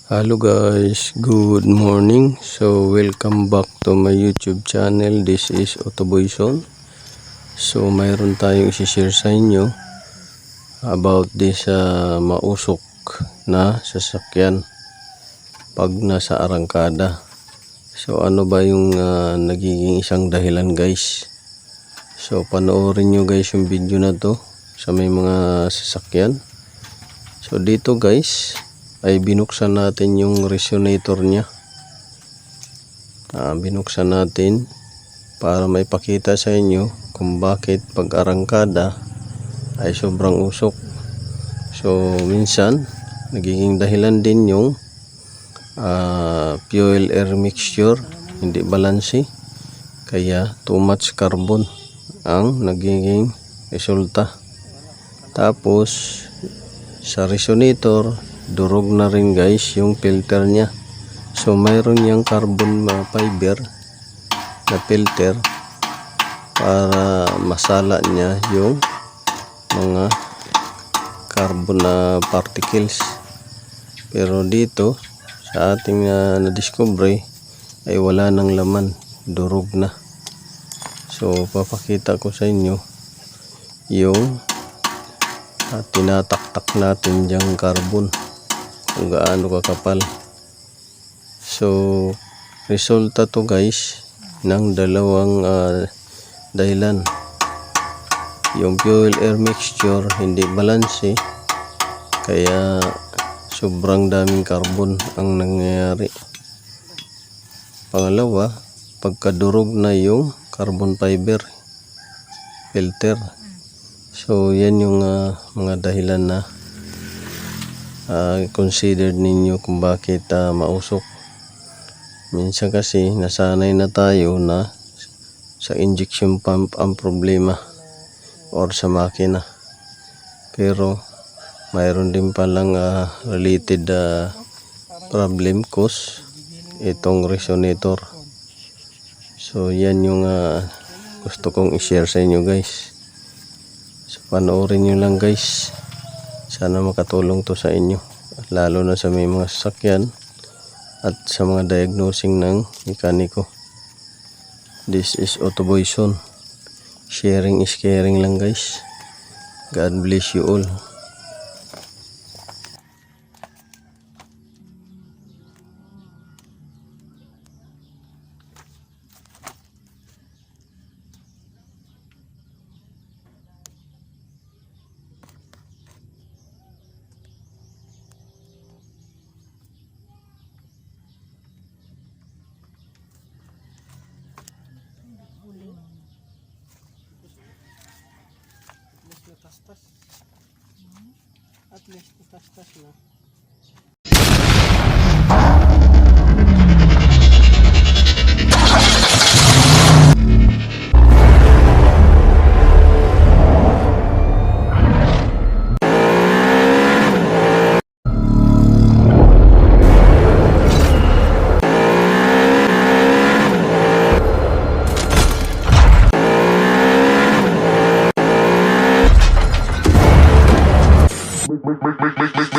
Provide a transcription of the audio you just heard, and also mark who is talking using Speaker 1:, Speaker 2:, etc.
Speaker 1: Hello guys, good morning. So welcome back to my YouTube channel. This is Otoboyson. So mayroon tayong i-share sa inyo about this mausok na sasakyan pag nasa arangkada. So ano ba yung nagiging isang dahilan guys? So panoorin nyo guys yung video na to sa may mga sasakyan. So dito guys ay binuksan natin yung resonator nya. Binuksan natin para may pakita sa inyo kung bakit pag arangkada ay sobrang usok. So minsan nagiging dahilan din yung fuel air mixture hindi balanse, kaya too much carbon ang nagiging resulta. Tapos sa resonator durog na rin guys yung filter nya. So mayroon yung carbon fiber na filter para masala niya yung mga carbon na particles. Pero dito sa ating na-discover ay wala nang laman, durog na. So papakita ko sa inyo yung tinataktak natin diyang carbon kung gaano kakapal. So resulta to guys ng dalawang dahilan. Yung fuel air mixture hindi balanse, kaya sobrang daming carbon ang nangyayari. Pangalawa, pagkadurog na yung carbon fiber filter. So yan yung mga dahilan na considered ninyo kung bakit mausok. Minsan kasi nasanay na tayo na sa injection pump ang problema or sa makina, pero mayroon din palang related problem cause itong resonator. So yan yung gusto kong i-share sa inyo guys. So panoorin nyo lang guys, sana makatulong to sa inyo, lalo na sa may mga sasakyan at sa mga diagnosing ng mekaniko. This is Otoboyson. Sharing is caring lang guys. God bless you all. At least tastas na.
Speaker 2: Make